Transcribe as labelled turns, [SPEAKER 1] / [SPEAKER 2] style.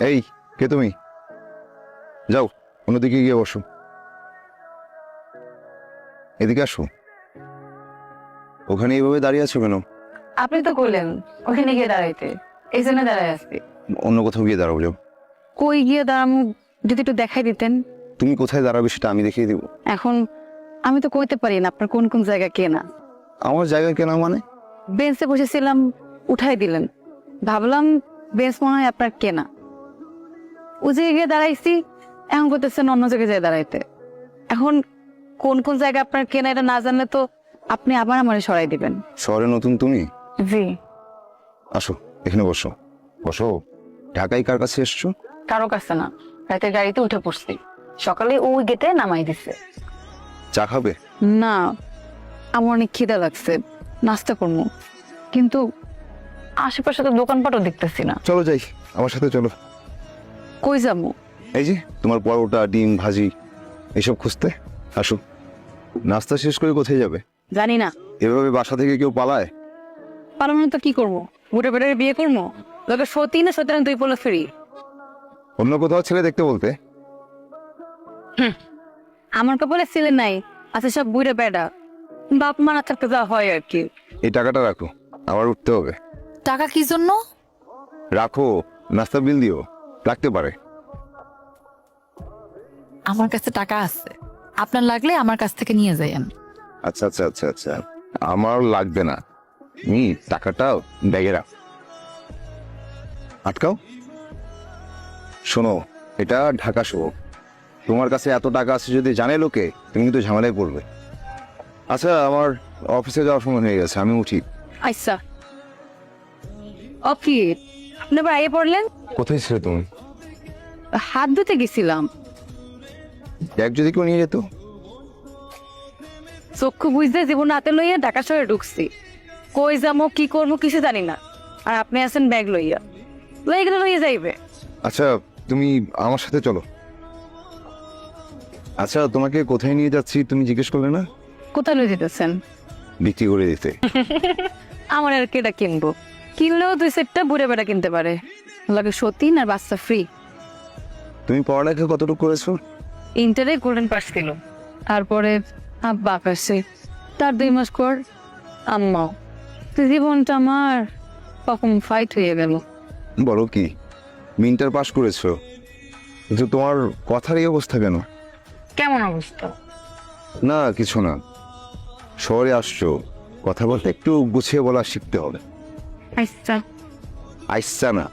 [SPEAKER 1] এই, কে তুমি? যাও অন্যদিকে গিয়ে বসো। এদিকে আসো। ওখানে এইভাবে দাঁড়িয়ে আছো কেন?
[SPEAKER 2] আপনি তো বললেন ওখানে গিয়ে দাঁড়াইতে, এই জন্য দাঁড়ায় আসছি।
[SPEAKER 1] অন্য কোথাও গিয়ে দাঁড়াও যাও।
[SPEAKER 2] কই গিয়ে দাঁড়ামু যদি একটু দেখাই দিতেন।
[SPEAKER 1] তুমি কোথায় দাঁড়াবে সেটা আমি দেখিয়ে দিব।
[SPEAKER 2] এখন আমি তো কইতে পারি না আপনার কোন কোন জায়গা কেনা।
[SPEAKER 1] আমার জায়গা কেনা মানে?
[SPEAKER 2] বেঞ্চে বসেছিলাম, উঠাই দিলেন, ভাবলাম বেঞ্চ মনে হয় আপনার কেনা। ও জায়গায় গিয়ে দাঁড়াইছি, এখন করতেছেন অন্য জায়গায় যেয়ে দাঁড়াইতে। এখন কোন কোন জায়গা আপনার কেনা এটা না জানলে তো আপনি আবার আমারে সরাই দিবেন।
[SPEAKER 1] শহরে নতুন তুমি?
[SPEAKER 2] জি।
[SPEAKER 1] আসো এখানে বসো। বসো। ঢাকায় কার কাছে এসছো?
[SPEAKER 2] কারো কাছে না, রাতের গাড়িতে উঠে পড়ছি, সকালে ওই গেটে নামাই দিছে।
[SPEAKER 1] চা খাবে?
[SPEAKER 2] না, আমার অনেক খিদা লাগছে, নাস্তা করবো, কিন্তু আশেপাশে তো দোকানপাটও দেখতেছি না।
[SPEAKER 1] চলো যাই, আমার সাথে চলো।
[SPEAKER 2] কই যাবো?
[SPEAKER 1] এই যে তোমার পরোটা, ডিম, ভাজি এসব খুঁজতে। আসো। নাস্তা শেষ করে কোথায় যাবে?
[SPEAKER 2] জানি না।
[SPEAKER 1] এভাবে বাসা থেকে কেউ পালায়?
[SPEAKER 2] পারবো না তো কি করবো? বুড়ে বেড়ে বিয়ে করবো? লোকে সত্যি না সত্যি তুই বলে ফিরি।
[SPEAKER 1] অন্য কোথাও ছেলে দেখতে বলতে।
[SPEAKER 2] আমার কপালে ছেলে নাই, আচ্ছা সব বুড়ে বেড়া, বাপ মা না থাকতে যা হয় আর কি।
[SPEAKER 1] এই টাকাটা রাখো, আবার উঠতে হবে।
[SPEAKER 2] টাকা কি জন্য?
[SPEAKER 1] রাখো, নাস্তা বিল দিও, লাগতে পারে।
[SPEAKER 3] আমার কাছে টাকা আছে, আপনার লাগলে আমার কাছ থেকে নিয়ে যাইয়েন।
[SPEAKER 1] আচ্ছা আচ্ছা আচ্ছা আচ্ছা, আমার লাগবে না, তুমি টাকাটা ব্যাগে রাখ। আটকাও। শোনো, এটা ঢাকা শহর, তোমার কাছে এত টাকা আছে যদি জানে লোকে, তুমি কিন্তু ঝামেলায় পড়বে। আচ্ছা, আমার অফিসে যাওয়ার সময় হয়ে গেছে, আমি উঠি।
[SPEAKER 2] আচ্ছা। অফি, আপনি আবার আগে পড়লেন?
[SPEAKER 1] কোথায় ছিলে তুমি?
[SPEAKER 2] হাত ধুতে গেছিলাম।
[SPEAKER 1] ব্যাগ যদি কেউ নিয়ে যেত?
[SPEAKER 2] চক্ষু বুঝতে জীবন হাতে লইয়া ঢাকা শহরে ঢুকছি, কই যাবো কি করবো কিছু জানি না, আর আপনি আছেন ব্যাগ লইয়া, লইয়া গেলে লইয়া যাইবে।
[SPEAKER 1] আচ্ছা, তুমি আমার সাথে চলো। আচ্ছা, তোমাকে কোথায় নিয়ে যাচ্ছি তুমি জিজ্ঞেস করলে না?
[SPEAKER 2] কোথায় লই যেতেছেন?
[SPEAKER 1] বিক্রি করে দিতে।
[SPEAKER 2] আমার আর কেটা কিনবো, কিনলেও দুই সেটটা বুড়ে বেড়া কিনতে পারে, লাগে সতীন আর বাচ্চা ফ্রি।
[SPEAKER 1] তুমি পড়ালেখা কতটুকু করেছো?
[SPEAKER 2] ইন্টারে গোল্ডেন পাস ছিল, তারপরে আব্বা আকাশে, তার 2 মাস পর আম্মাও। তো জীবনটা আমার কখন ফাইট হয়ে গেল।
[SPEAKER 1] বলো কি, ইন্টার পাস করেছো, কিন্তু তোমার কথার এই অবস্থা কেন?
[SPEAKER 2] কেমন অবস্থা?
[SPEAKER 1] না কিছু না, শহরে আসছো, কথা বলতে একটু গুছিয়ে বলা শিখতে হবে।
[SPEAKER 2] আচ্ছা।
[SPEAKER 1] আইসা না,